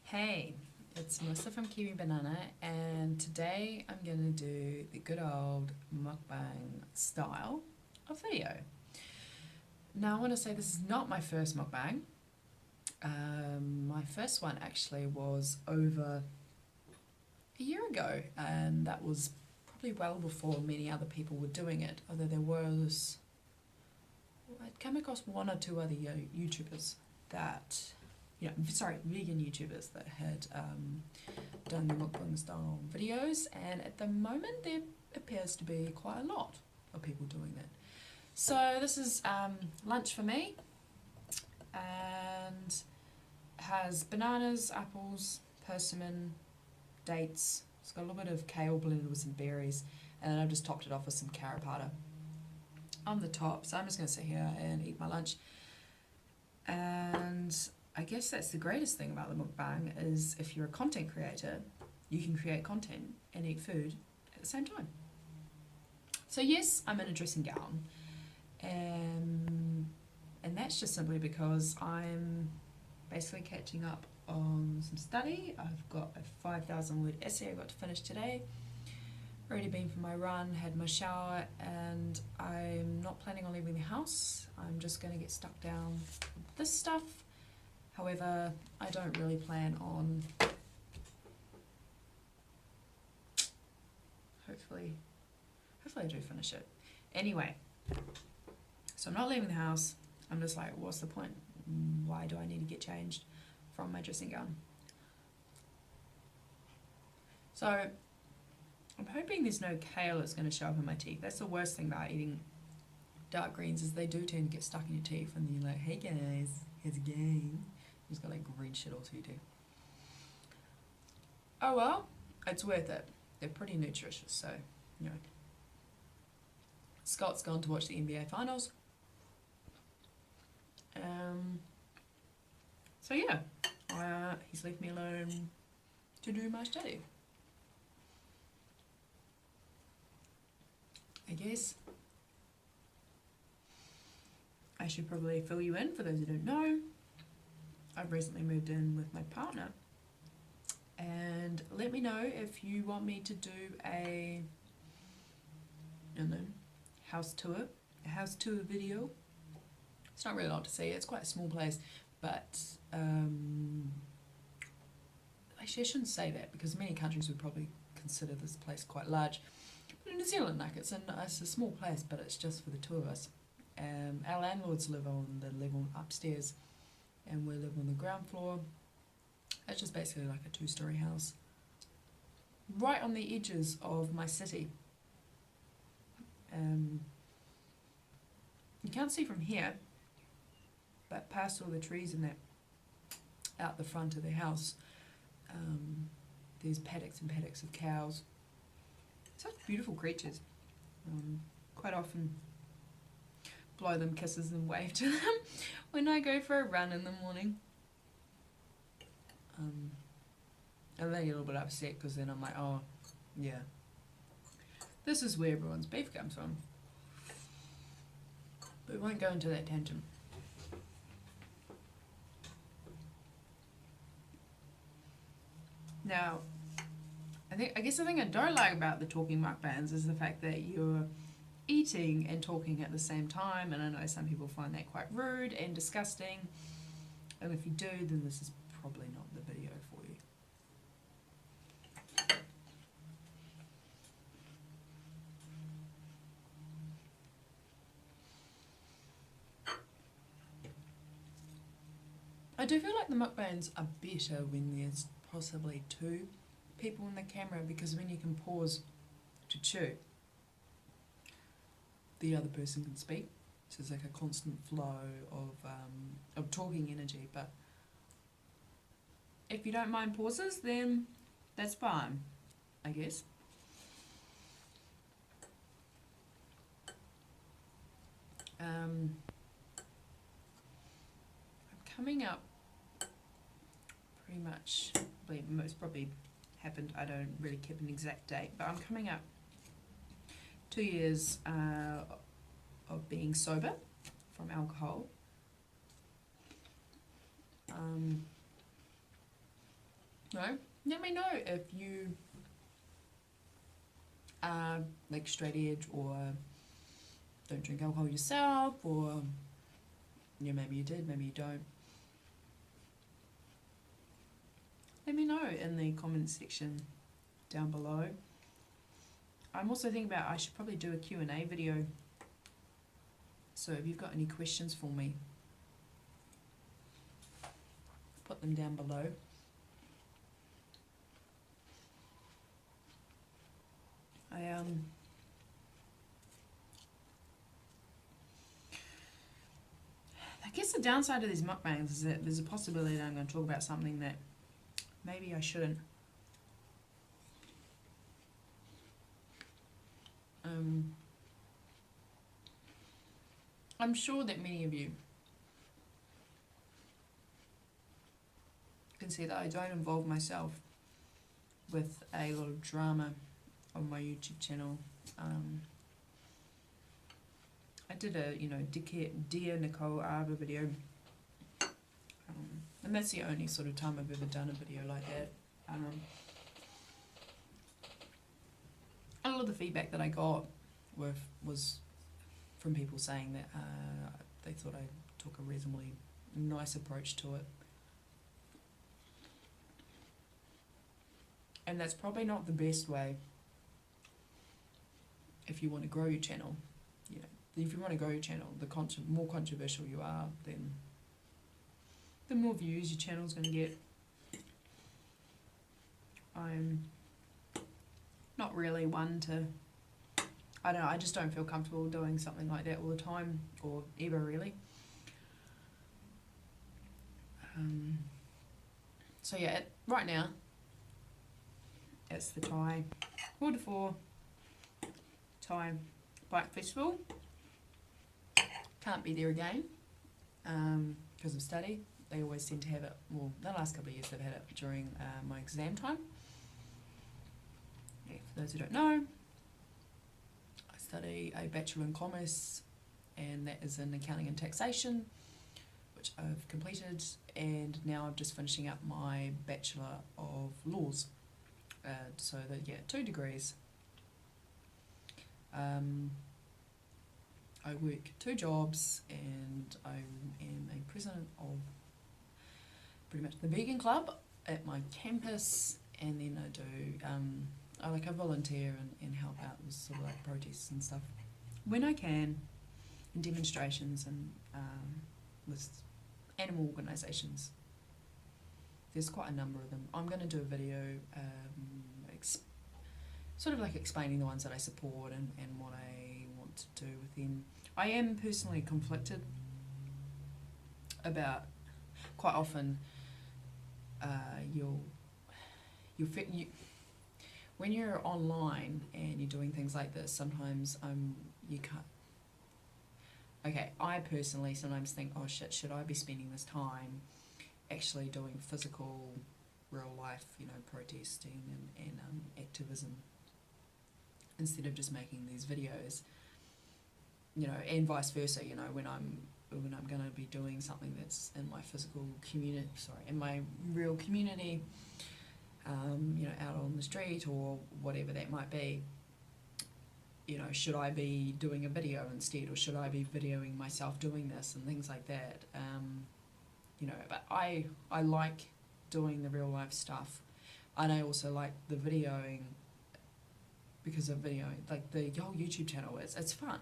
Hey, it's Melissa from Kiwibanana, and today I'm going to do the good old mukbang style of video. Now, I want to say this is not my first mukbang. My first one actually was over a year ago, and that was probably well before many other people were doing it, although I'd come across one or two other YouTubers that vegan YouTubers that had done the mukbang style videos, and at the moment there appears to be quite a lot of people doing that. So this is lunch for me, and has bananas, apples, persimmon, dates. It's got a little bit of kale blended with some berries, and then I've just topped it off with some carrot powder on the top. So I'm just going to sit here and eat my lunch. And I guess that's the greatest thing about the mukbang, is if you're a content creator, you can create content and eat food at the same time. So yes, I'm in a dressing gown, and that's just simply because I'm basically catching up on some study. I've got a 5,000 word essay I've got to finish today. Already been for my run, had my shower, and I'm not planning on leaving the house. I'm just going to get stuck down with this stuff. However, I don't really plan on, hopefully I do finish it. Anyway, so I'm not leaving the house. I'm just like, what's the point? Why do I need to get changed from my dressing gown? So I'm hoping there's no kale that's going to show up in my teeth. That's the worst thing about eating dark greens, is they do tend to get stuck in your teeth, and then you're like, hey guys, here's a game. You just got like green shit all through your teeth. Oh well, it's worth it. They're pretty nutritious, so, you know. Scott's gone to watch the NBA Finals. So yeah, he's left me alone to do my study. I guess I should probably fill you in, for those who don't know. I've recently moved in with my partner, and let me know if you want me to do a house tour video. It's not really a lot to see. It's quite a small place, but actually I shouldn't say that, because many countries would probably consider this place quite large. But in New Zealand, like, it's a small place, but it's just for the two of us. Our landlords live on the level upstairs, and we live on the ground floor. It's just basically like a 2-story house, right on the edges of my city. You can't see from here, but past all the trees and that, out the front of the house, there's paddocks and paddocks of cows. Such beautiful creatures. Quite often blow them kisses and wave to them when I go for a run in the morning. And then I get a little bit upset, because then I'm like, oh yeah, this is where everyone's beef comes from. But we won't go into that tangent. Now, I guess the thing I don't like about the talking mukbangs is the fact that you're eating and talking at the same time, and I know some people find that quite rude and disgusting, and if you do, then this is probably not the video for you. I do feel like the mukbangs are better when there's possibly two people in the camera, because when you can pause to chew, the other person can speak. So it's like a constant flow of talking energy. But if you don't mind pauses, then that's fine, I guess. I'm coming up pretty much, most probably happened, I don't really keep an exact date, but I'm coming up 2 years of being sober from alcohol. No? Let me know if you are like straight edge or don't drink alcohol yourself, or yeah, maybe you did, maybe you don't. Let me know in the comments section down below. I'm also thinking about I should probably do a Q&A video. So if you've got any questions for me, put them down below. I guess the downside of these mukbangs is that there's a possibility that I'm going to talk about something that maybe I shouldn't. I'm sure that many of you can see that I don't involve myself with a lot of drama on my YouTube channel. I did a, Dear Nicole Arbor video, and that's the only sort of time I've ever done a video like that. A lot of the feedback that I got was from people saying that they thought I took a reasonably nice approach to it. And that's probably not the best way if you want to grow your channel. If you want to grow your channel, the more controversial you are, then the more views your channel's going to get. I'm not really one to, I don't know, I just don't feel comfortable doing something like that all the time, or ever really. So yeah, right now, it's the Q4 Thai Bike Festival. Can't be there again because of study. They always tend to have it, well, the last couple of years they've had it during my exam time. Yeah, for those who don't know, I study a Bachelor in Commerce, and that is in Accounting and Taxation, which I've completed, and now I'm just finishing up my Bachelor of Laws. So that, yeah, 2 degrees. I work 2 jobs, and I am a president of pretty much the vegan club at my campus, and then I do, I volunteer and help out with sort of like protests and stuff when I can, and demonstrations, and with animal organisations. There's quite a number of them. I'm going to do a video sort of like explaining the ones that I support and what I want to do with them. I am personally conflicted about, quite often, when you're online and you're doing things like this, sometimes you can't. Okay, I personally sometimes think, oh shit, should I be spending this time actually doing physical, real life, protesting and activism, instead of just making these videos, and vice versa, when I'm going to be doing something that's in my physical community, in my real community, out on the street or whatever that might be, should I be doing a video instead, or should I be videoing myself doing this and things like that, but I like doing the real life stuff, and I also like the videoing, because of videoing, like the whole YouTube channel it's fun.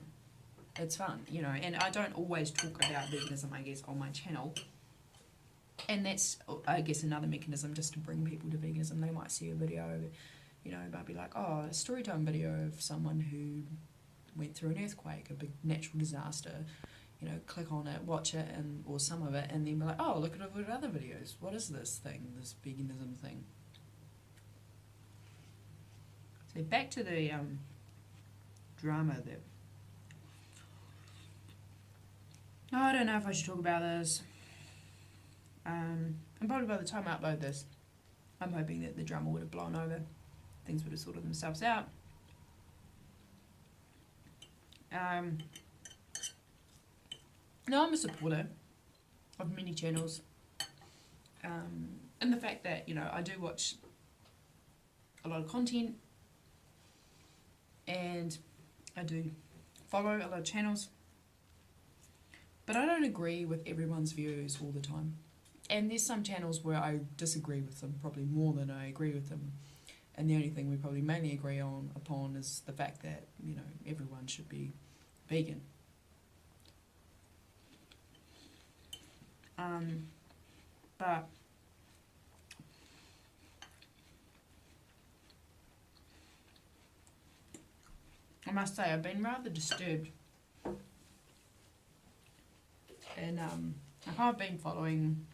It's fun, and I don't always talk about veganism, I guess, on my channel. And that's, I guess, another mechanism just to bring people to veganism. They might see a video, might be like, oh, a story time video of someone who went through an earthquake, a big natural disaster, click on it, watch it, or some of it, and then be like, oh, look at other videos. What is this thing, this veganism thing? So back to the drama that... Oh, I don't know if I should talk about this. And probably by the time I upload this, I'm hoping that the drama would have blown over. Things would have sorted themselves out. No, I'm a supporter of many channels. And the fact that, you know, I do watch a lot of content and I do follow a lot of channels, but I don't agree with everyone's views all the time. And there's some channels where I disagree with them probably more than I agree with them. And the only thing we probably mainly agree upon is the fact that, you know, everyone should be vegan. But I must say I've been rather disturbed. And I've been following,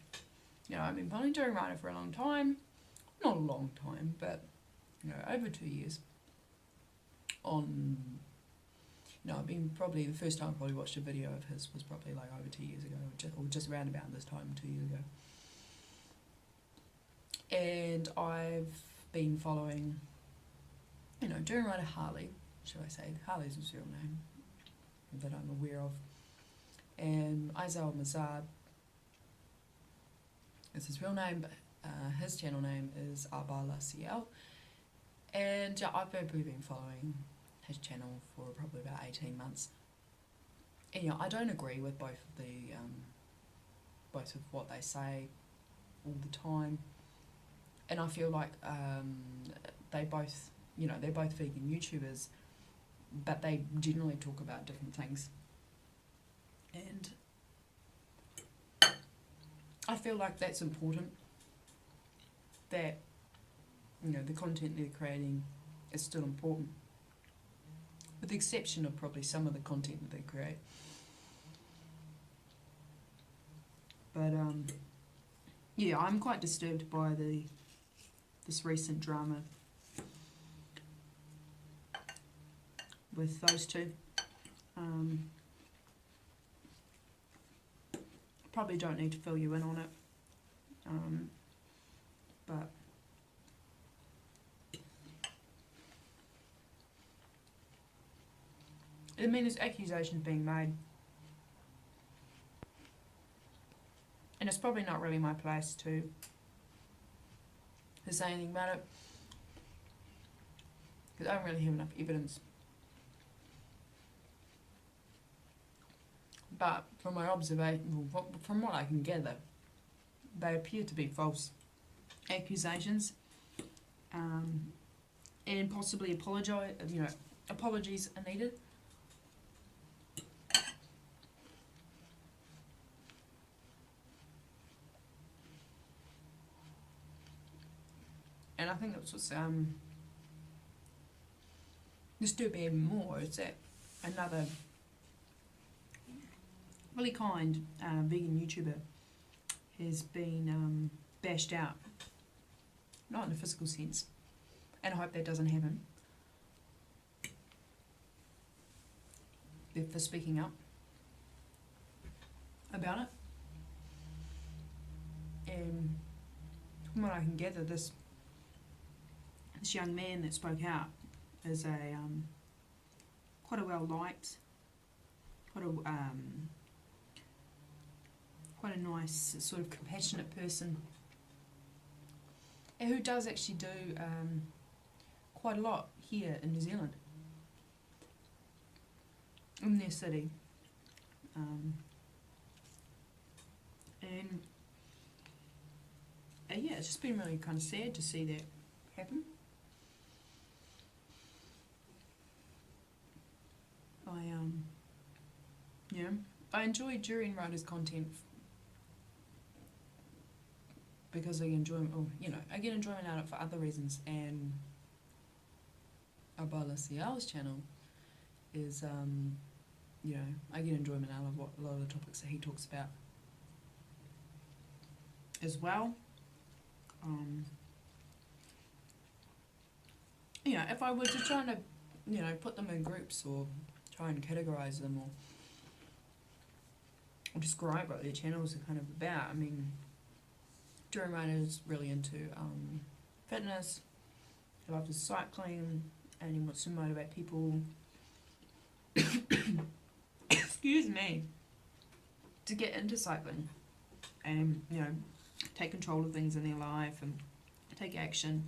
you know, I've been following durianrider for a long time. Not a long time, but, you know, over 2 years. On, you know, I've been probably, the first time I probably watched a video of his was probably like over 2 years ago, or just around about this time 2 years ago. And I've been following, you know, durianrider Harley, should I say. Harley's his real name that I'm aware of. And Isel Mazad is his real name, but his channel name is à-bas-le-ciel. And I've probably been following his channel for probably about 18 months. And, you know, I don't agree with both of what they say all the time. And I feel like they both, you know, they're both vegan YouTubers, but they generally talk about different things. And I feel like that's important, that, you know, the content they're creating is still important, with the exception of probably some of the content that they create. But yeah, I'm quite disturbed by this recent drama with those two. Probably don't need to fill you in on it, but I mean, there's accusations being made, and it's probably not really my place to say anything about it, because I don't really have enough evidence. But from my observation, from what I can gather, they appear to be false accusations, and possibly apologies are needed. And I think that's what's disturbing even more, is that another really kind vegan YouTuber has been bashed out, not in a physical sense, and I hope that doesn't happen, for speaking up about it. And from what I can gather, this young man that spoke out is a quite a well liked, quite a nice, sort of compassionate person, and who does actually do quite a lot here in New Zealand, in their city. And yeah, it's just been really kind of sad to see that happen. I enjoy durianrider's content because I enjoy, I get enjoyment out of it for other reasons, and à-bas-le-ciel's channel is, I get enjoyment out of a lot of the topics that he talks about as well. If I were to try to, put them in groups or try and categorise them or describe what their channels are kind of about, I mean, durianrider is really into fitness, he loves cycling, and he wants to motivate people excuse me, to get into cycling. And take control of things in their life and take action.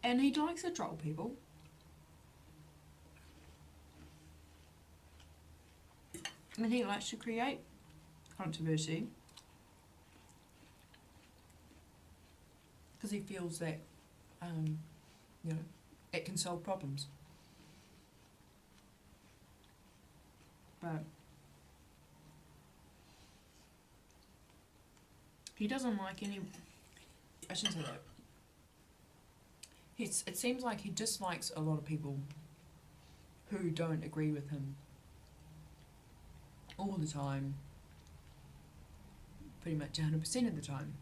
And he likes to troll people. And he likes to create controversy because he feels that, you know, it can solve problems. But he doesn't like any. I shouldn't say that. It seems like he dislikes a lot of people who don't agree with him all the time, pretty much 100% of the time.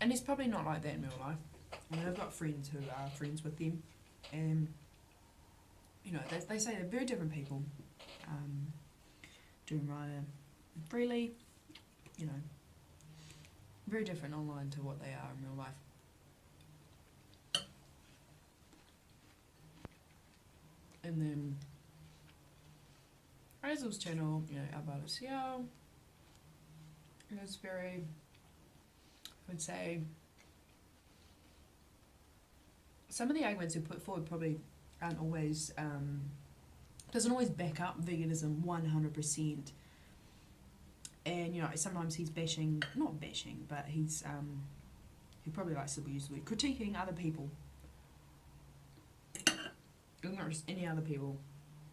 And he's probably not like that in real life. I mean, I've got friends who are friends with him, and you know, they say they're very different people. Durianrider freely, you know, very different online to what they are in real life. And then Razel's channel, you know, à-bas-le-ciel, is very, I would say, some of the arguments he put forward probably aren't always, doesn't always back up veganism 100%. And, you know, sometimes he's bashing, not bashing, but he's, he probably likes to use the word, critiquing other people. Not just any other people.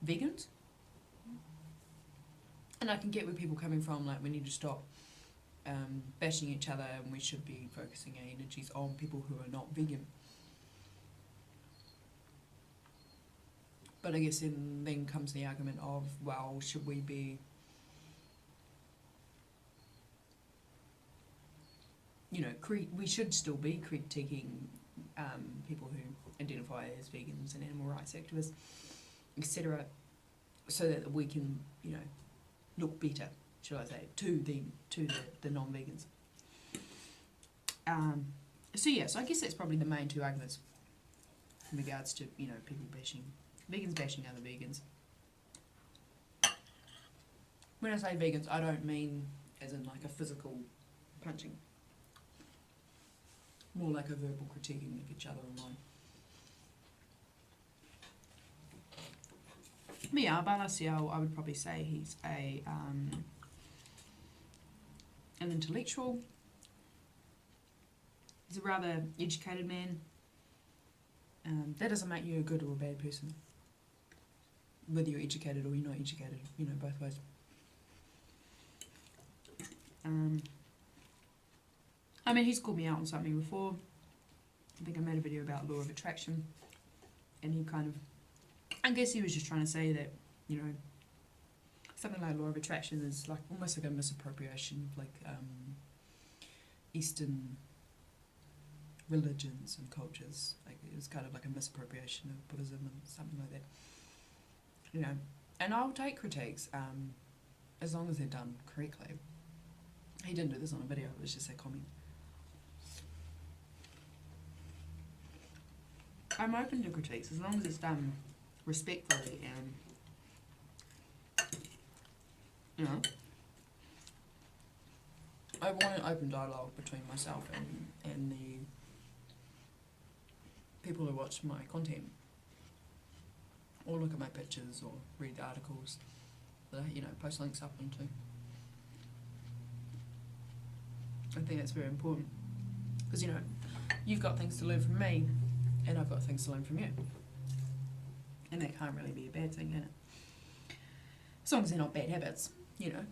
Vegans? And I can get where people are coming from, like we need to stop bashing each other and we should be focusing our energies on people who are not vegan. But I guess then comes the argument of, well, should we be, you know, we should still be critiquing people who identify as vegans and animal rights activists, etc., so that we can, you know, look better, shall I say, to the non-vegans. So yeah, so I guess that's probably the main two arguments in regards to, you know, people bashing, vegans bashing other vegans. When I say vegans, I don't mean as in like a physical punching, more like a verbal critiquing of each other online. But yeah, à-bas-le-ciel, I would probably say he's an intellectual. He's a rather educated man. That doesn't make you a good or a bad person, whether you're educated or you're not educated, you know, both ways. I mean, he's called me out on something before. I think I made a video about law of attraction, and he kind of, I guess he was just trying to say that, you know, something like law of attraction is like almost like a misappropriation of like Eastern religions and cultures. Like it was kind of like a misappropriation of Buddhism and something like that. You know, and I'll take critiques as long as they're done correctly. He didn't do this on a video, it was just a comment. I'm open to critiques as long as it's done respectfully and, you know, I want an open dialogue between myself and the people who watch my content, or look at my pictures or read the articles that I, you know, post links up into. I think that's very important because, you know, you've got things to learn from me and I've got things to learn from you, and that can't really be a bad thing, can it? As long as they're not bad habits, you know.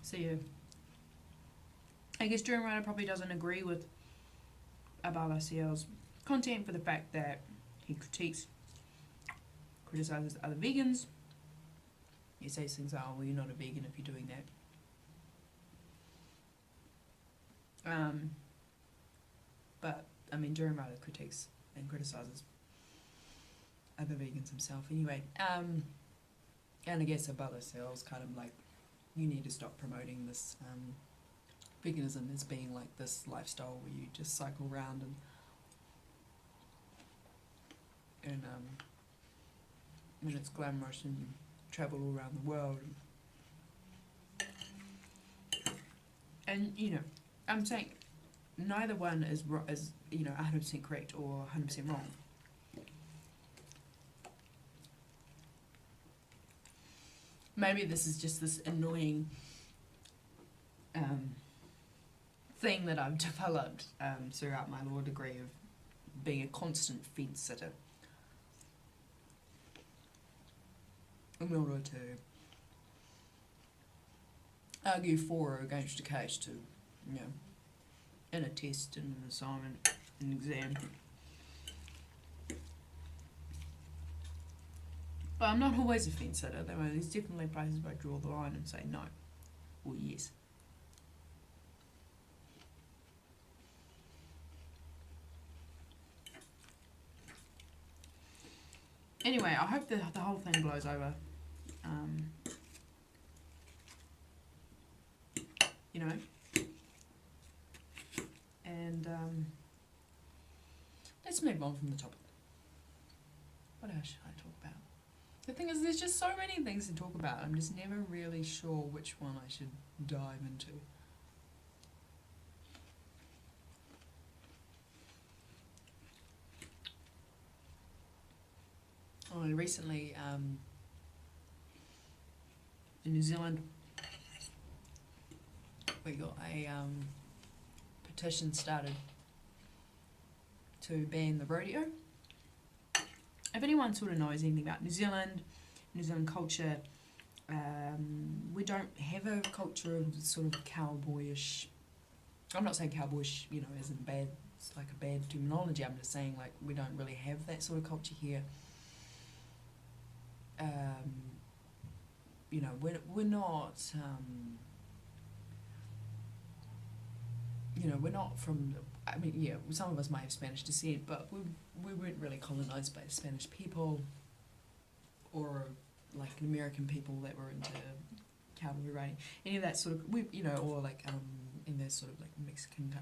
So yeah, I guess Durianrider probably doesn't agree with à-bas-le-ciel's content for the fact that he criticises other vegans. He says things like, oh, well, you're not a vegan if you're doing that. But, I mean, Durianrider critiques and criticises other vegans himself anyway. And I guess à-bas-le-ciel's kind of like, you need to stop promoting this veganism as being like this lifestyle where you just cycle around and and it's glamorous and you travel all around the world. And you know, I'm saying neither one is 100% correct or 100% wrong. Maybe this is just this annoying thing that I've developed throughout my law degree of being a constant fence sitter in order to argue for or against a case to, you know, in a test, in an assignment, an exam. But I'm not always a fence sitter. There's definitely places where I draw the line and say no or yes. Anyway, I hope the whole thing blows over. You know, and let's move on from the topic. What else should I talk about? The thing is, there's just so many things to talk about. I'm just never really sure which one I should dive into. Oh, recently, in New Zealand, we got a petition started to ban the rodeo. If anyone sort of knows anything about New Zealand culture, we don't have a culture of sort of cowboyish. I'm not saying cowboyish, you know, as in bad. It's like a bad terminology. I'm just saying like we don't really have that sort of culture here. You know, we're not. You know, we're not from. I mean, yeah, some of us might have Spanish descent, but we weren't really colonized by the Spanish people, or like American people that were into cavalry riding. Any of that sort of or like in those sort of like Mexican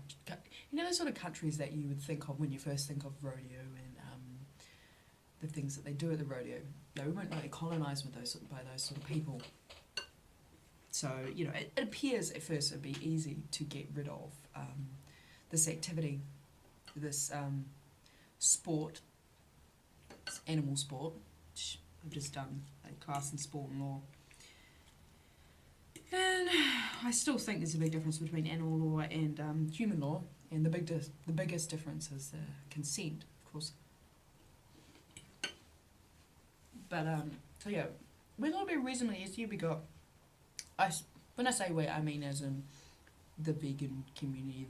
those sort of countries that you would think of when you first think of rodeo and the things that they do at the rodeo. No, we weren't really colonized by those sort of people. So you know, it appears at first it'd be easy to get rid of this activity, this sport, this animal sport. Which I've just done a class in sport and law, and I still think there's a big difference between animal law and human law, and the biggest difference is consent, of course. But so yeah, we're gonna be reasonably easy. We got when I say we, I mean as in the vegan community,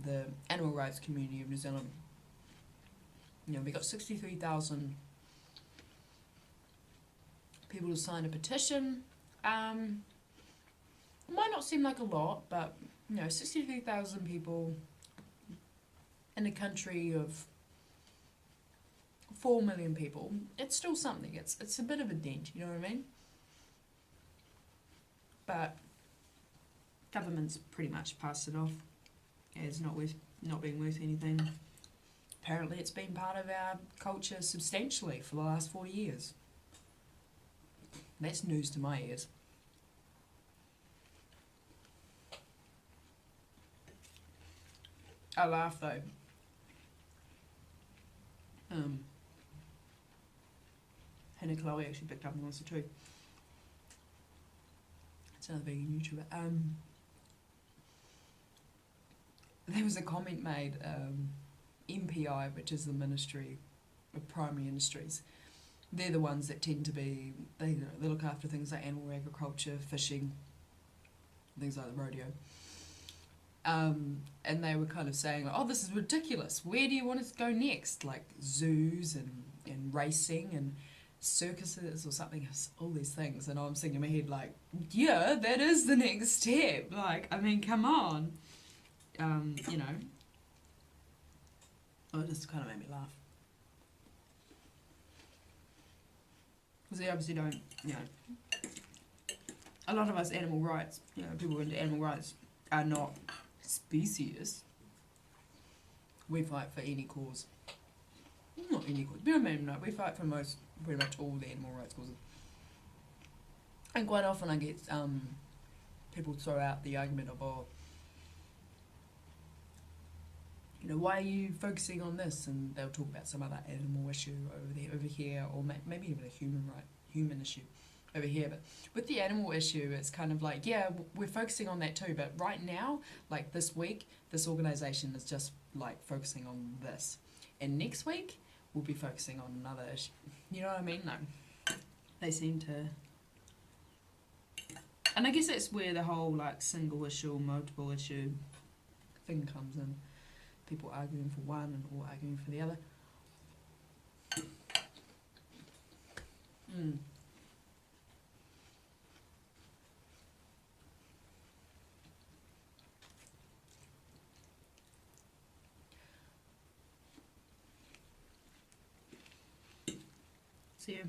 the animal rights community of New Zealand. You know, we got 63,000 people to sign a petition. It might not seem like a lot, but you know, 63,000 people in a country of 4 million people, it's still something. It's a bit of a dent, you know what I mean? But government's pretty much passed it off as not being worth anything. Apparently it's been part of our culture substantially for the last 40 years. That's news to my ears. I laugh though. Hannah Chloe actually picked up on this too. It's another vegan YouTuber. There was a comment made, MPI, which is the Ministry of Primary Industries, they're the ones that tend to be, they look after things like animal agriculture, fishing, things like the rodeo. And they were kind of saying, like, oh, this is ridiculous. Where do you want us to go next? Like zoos and racing and circuses or something, all these things. And I'm sitting in my head like, yeah, that is the next step. Like, I mean, come on. You know. Oh, it just kind of made me laugh. Because they obviously don't, you know, a lot of us animal rights, you know, people into animal rights are not specious. We fight for any cause. Not any cause, but I mean, no, we fight for pretty much all the animal rights causes. And quite often I get people throw out the argument of, oh, you know, why are you focusing on this? And they'll talk about some other animal issue over here, or maybe even a human issue over here. But with the animal issue, it's kind of like, yeah, we're focusing on that too, but right now, like this week, this organisation is just like focusing on this, and next week we'll be focusing on another issue. You know what I mean? No, they seem to. And I guess that's where the whole like single issue, multiple issue thing comes in. People arguing for one or arguing for the other. So yeah.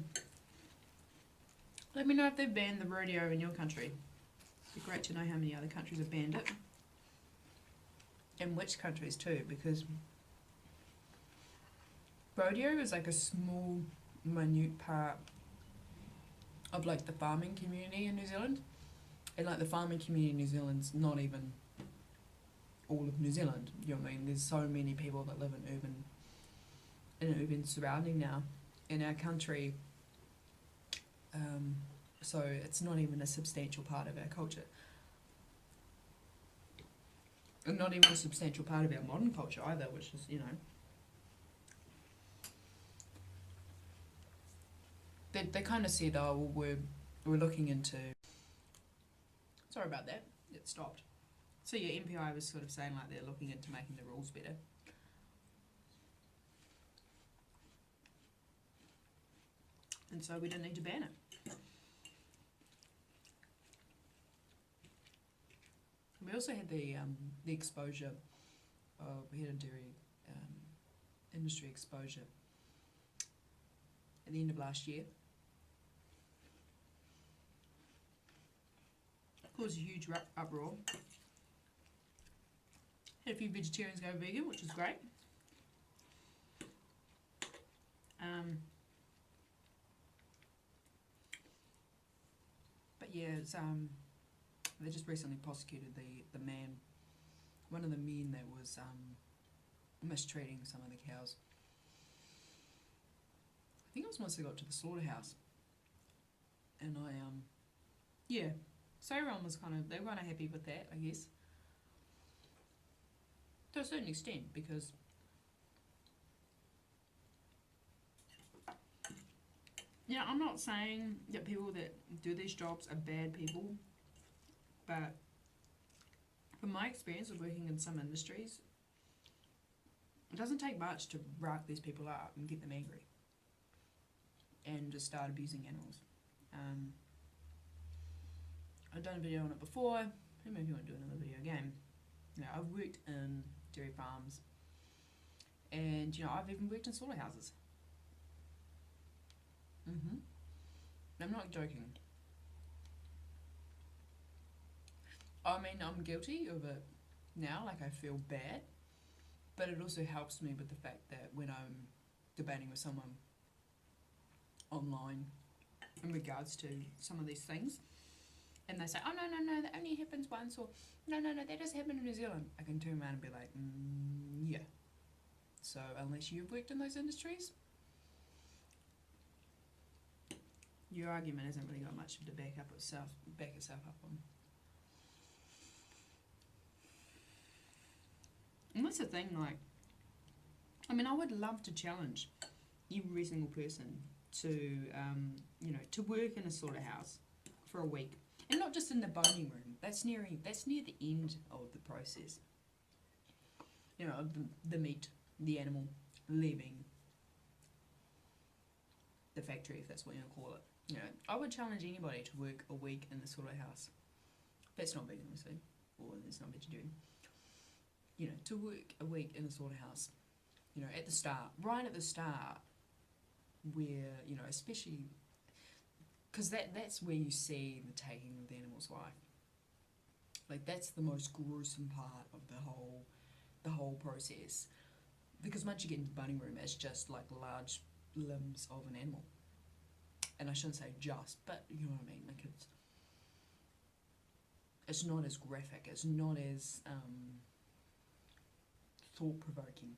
Let me know if they've banned the rodeo in your country. It'd be great to know how many other countries have banned it. And which countries too, because rodeo is like a small, minute part of like the farming community in New Zealand. And like the farming community in New Zealand's not even all of New Zealand. You know what I mean? There's so many people that live in an urban surrounding now in our country. So it's not even a substantial part of our culture. And not even a substantial part of our modern culture either, which is, you know. They kind of said, oh, well, we're looking into... Sorry about that, it stopped. So yeah, MPI was sort of saying like they're looking into making the rules better. And so we don't need to ban it. We also had the exposure of, we had a dairy industry exposure at the end of last year. Caused a huge uproar. Had a few vegetarians go vegan, which is great. But yeah, it's they just recently prosecuted the man, one of the men that was mistreating some of the cows. I think it was once they got to the slaughterhouse, and yeah, so everyone was they were kind of happy with that, I guess, to a certain extent, because yeah, I'm not saying that people that do these jobs are bad people. But from my experience of working in some industries, it doesn't take much to rout these people up and get them angry and just start abusing animals. I've done a video on it before, and maybe I won't do another video again. You know, I've worked in dairy farms, and you know, I've even worked in slaughterhouses. I'm not joking. I mean, I'm guilty of it now, like I feel bad, but it also helps me with the fact that when I'm debating with someone online in regards to some of these things, and they say, oh no, that only happens once, or no, that doesn't happen in New Zealand, I can turn around and be like, yeah. So unless you've worked in those industries, your argument hasn't really got much to back itself up on. And that's the thing, like, I mean, I would love to challenge every single person to, you know, to work in a slaughterhouse for a week. And not just in the boning room, that's near the end of the process. You know, the meat, the animal leaving the factory, if that's what you want to call it. You know, I would challenge anybody to work a week in the slaughterhouse. That's not vegan, obviously, or it's not vegetarian. You know, to work a week in a slaughterhouse, you know, at the start, right at the start, where, you know, especially, because that's where you see the taking of the animal's life. Like, that's the most gruesome part of the whole process. Because once you get into the boning room, it's just like large limbs of an animal. and I shouldn't say just, but you know what I mean, like it's not as graphic, it's not as thought-provoking.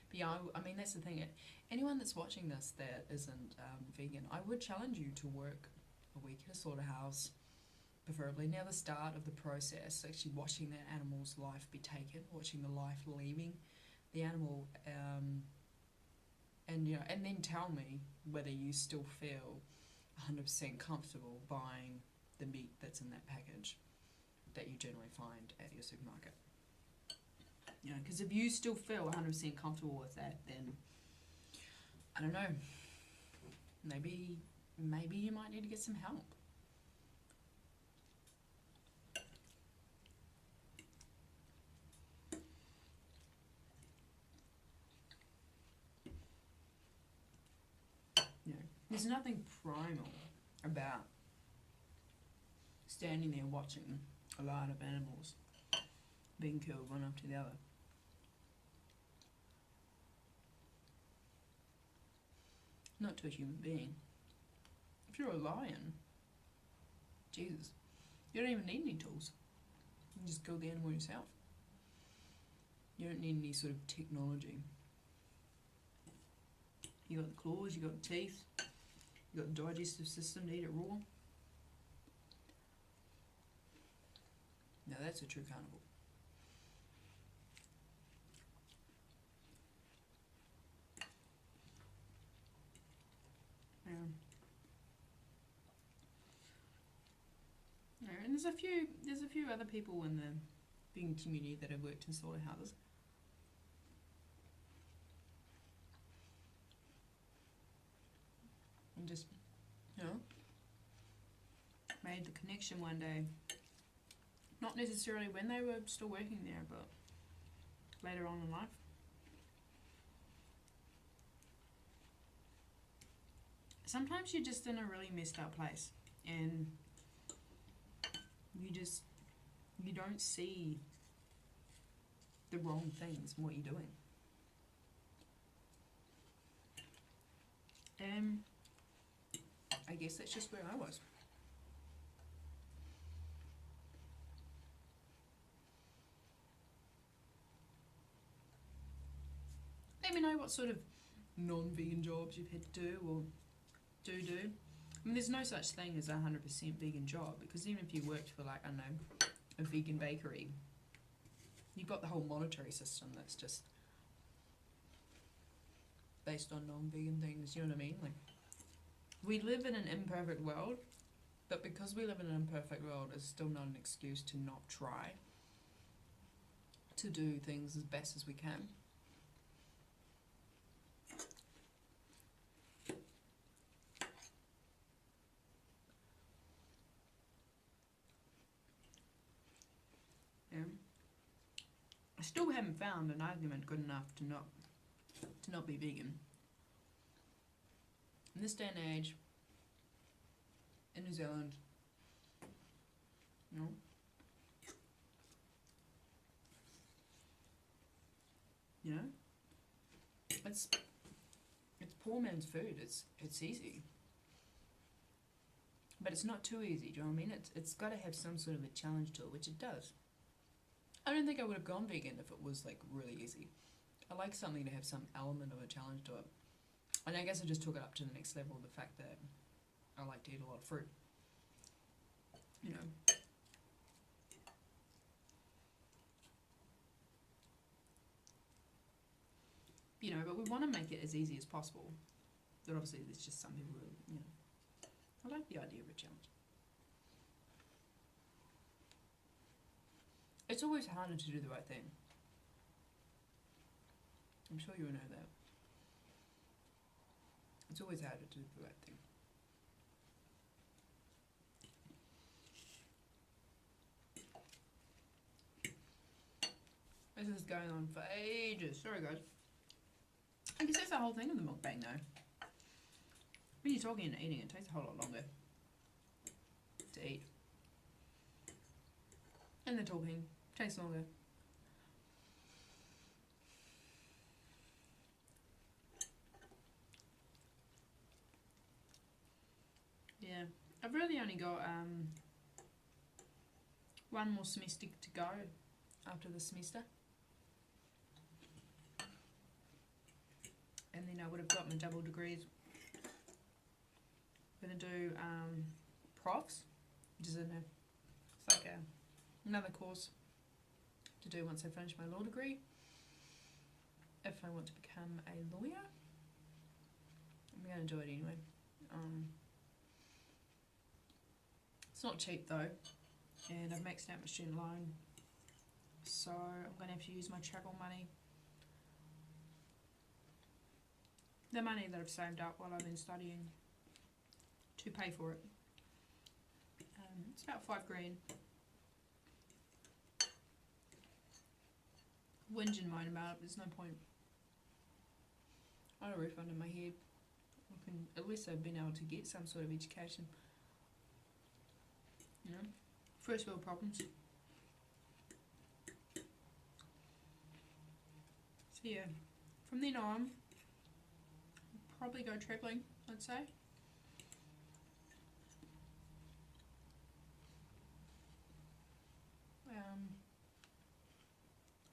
But yeah, I mean, that's the thing. Anyone that's watching this that isn't vegan, I would challenge you to work a week at a slaughterhouse, preferably near the start of the process, actually watching that animal's life be taken, watching the life leaving the animal, and you know, and then tell me whether you still feel 100% comfortable buying the meat that's in that package that you generally find at your supermarket. You know, because if you still feel 100% comfortable with that, then I don't know, maybe you might need to get some help. You know, there's nothing primal about standing there watching a lot of animals being killed one after the other. Not to a human being. If you're a lion, Jesus, you don't even need any tools. You can just kill the animal yourself. You don't need any sort of technology. You got the claws, you got the teeth, you got the digestive system to eat it raw. Now that's a true carnivore. Yeah. Yeah, and there's a few other people in the vegan community that have worked in slaughterhouses. And just, you know, made the connection one day. Not necessarily when they were still working there, but later on in life. Sometimes you're just in a really messed up place and you don't see the wrong things in what you're doing. And I guess that's just where I was. Let me know what sort of non-vegan jobs you've had to do or do. I mean, there's no such thing as a 100% vegan job, because even if you worked for, like, I don't know, a vegan bakery, you've got the whole monetary system that's just based on non-vegan things, you know what I mean? Like, we live in an imperfect world, but because we live in an imperfect world, it's still not an excuse to not try to do things as best as we can. Yeah. I still haven't found an argument good enough to not be vegan. In this day and age, in New Zealand, you know, it's poor man's food. It's easy, but it's not too easy. Do you know what I mean? It's got to have some sort of a challenge to it, which it does. I don't think I would have gone vegan if it was like really easy. I like something to have some element of a challenge to it. And I guess I just took it up to the next level, the fact that I like to eat a lot of fruit. You know. You know, but we want to make it as easy as possible. But obviously there's just some people who, you know, I like the idea of a challenge. It's always harder to do the right thing. I'm sure you know that. It's always harder to do the right thing. This is going on for ages. Sorry, guys. I guess that's the whole thing of the mukbang, though. When you're talking and eating, it takes a whole lot longer to eat. And the talking takes longer. I've really only got one more semester to go after this semester. And then I would have got my double degrees. I'm going to do profs, which is it's like another course to do once I finish my law degree. If I want to become a lawyer, I'm going to do it anyway. It's not cheap though, and I've maxed out my student loan, so I'm going to have to use my travel money. The money that I've saved up while I've been studying to pay for it. It's about $5,000. Whinge and moan about it, there's no point. I had a refund in my head. At least I've been able to get some sort of education. You know, first world problems. So yeah, from then on, probably go travelling, I'd say.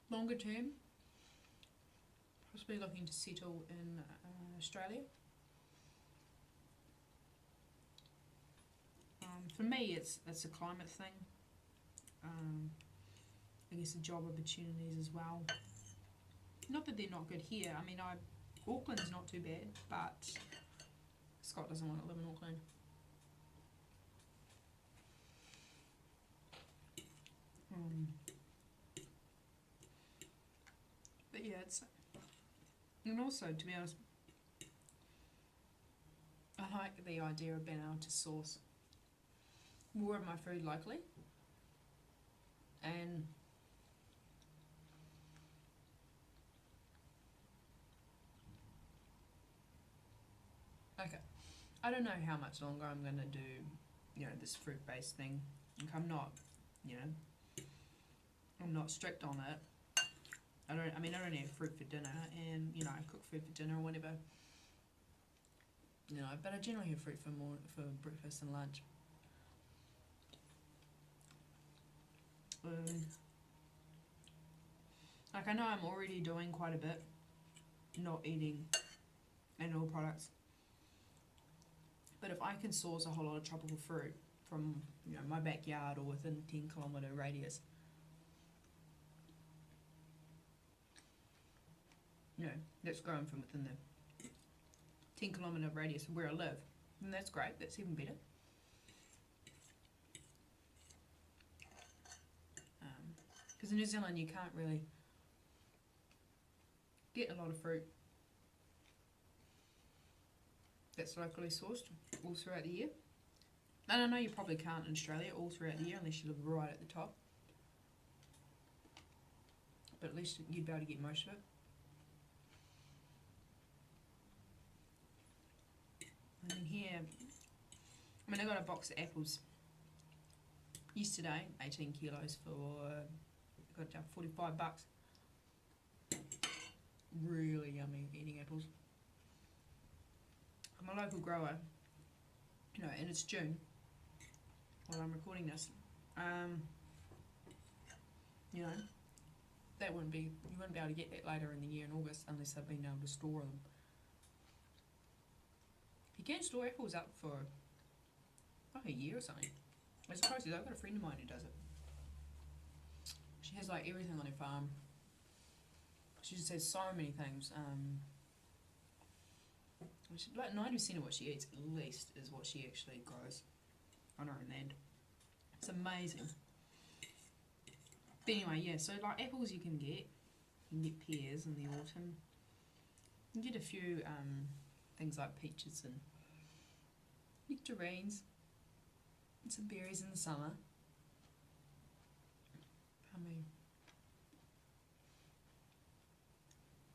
Longer term, possibly looking to settle in Australia. For me, it's a climate thing. I guess the job opportunities as well. Not that they're not good here. I mean, Auckland's not too bad, but Scott doesn't want to live in Auckland. But yeah, and also, to be honest, I like the idea of being able to source more of my food locally. And okay, I don't know how much longer I'm going to do, this fruit-based thing. Like, I'm not strict on it. I don't have fruit for dinner, and I cook food for dinner or whatever. But I generally have fruit for breakfast and lunch. Like, I know I'm already doing quite a bit, not eating animal products. But if I can source a whole lot of tropical fruit from my backyard or within 10-kilometre radius, that's grown from within the 10-kilometre radius of where I live, and that's great. That's even better. Because in New Zealand you can't really get a lot of fruit that's locally sourced all throughout the year. And I know you probably can't in Australia all throughout the year unless you live right at the top. But at least you'd be able to get most of it. And then here, I got a box of apples yesterday, 18 kilos for, got it down $45. Really yummy eating apples. I'm a local grower, and it's June while I'm recording this. You wouldn't be able to get that later in the year in August unless I've been able to store them. You can store apples up for like a year or something. As opposed to, I've got a friend of mine who does it. She has like everything on her farm. She just has so many things. Like 90% of what she eats, at least, is what she actually grows on her own land. It's amazing. But anyway, yeah, so like apples you can get pears in the autumn. You can get a few things like peaches and nectarines and some berries in the summer.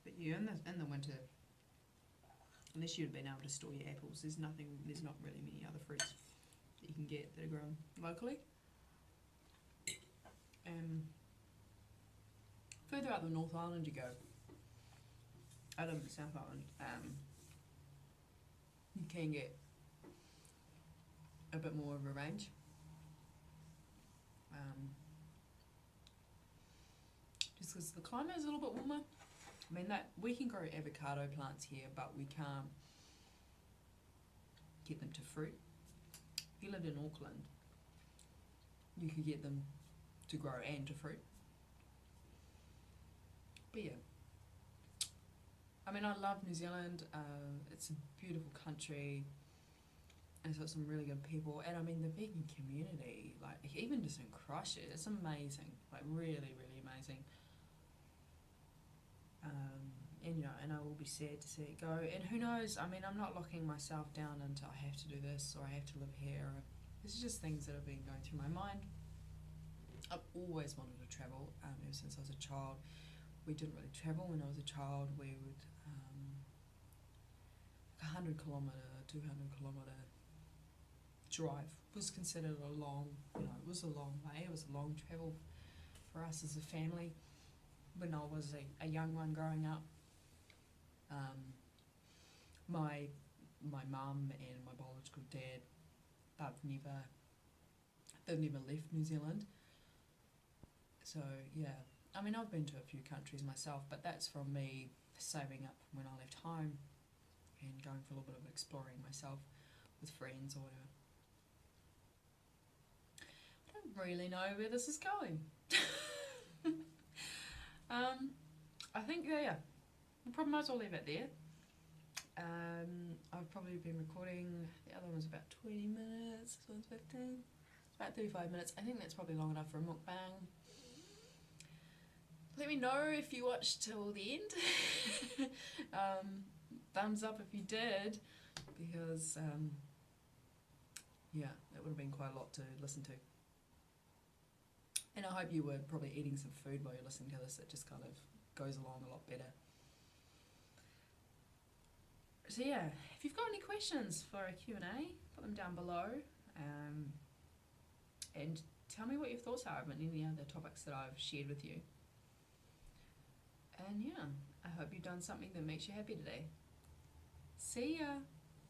But yeah, in the winter, unless you've been able to store your apples, there's not really many other fruits that you can get that are grown locally. Further up the North Island you go, I live in the South Island, you can get a bit more of a range. Just because the climate is a little bit warmer. I mean, that we can grow avocado plants here, but we can't get them to fruit. If you lived in Auckland, you could get them to grow and to fruit. But yeah, I mean, I love New Zealand. It's a beautiful country, and it's got some really good people. And I mean, the vegan community, like even just in Christchurch, it's amazing. Like really, really amazing. And you know, and I will be sad to see it go. And who knows? I mean, I'm not locking myself down into I have to do this or I have to live here. This is just things that have been going through my mind. I've always wanted to travel ever since I was a child. We didn't really travel when I was a child. We would 100 kilometre, 200 kilometre drive was considered a long, you know, it was a long way. It was a long travel for us as a family. When I was a young one growing up, my mum and my biological dad, they've never left New Zealand. So yeah, I mean, I've been to a few countries myself, but that's from me saving up when I left home and going for a little bit of exploring myself with friends or whatever. I don't really know where this is going. I think, yeah, we probably might as well leave it there. I've probably been recording, the other one was about 20 minutes, this one's 15. It's about 35 minutes. I think that's probably long enough for a mukbang. Let me know if you watched till the end. Thumbs up if you did, because yeah, that would have been quite a lot to listen to. And I hope you were probably eating some food while you're listening to this. It just kind of goes along a lot better. So yeah, if you've got any questions for a Q&A, put them down below. And tell me what your thoughts are about any other topics that I've shared with you. And yeah, I hope you've done something that makes you happy today. See ya!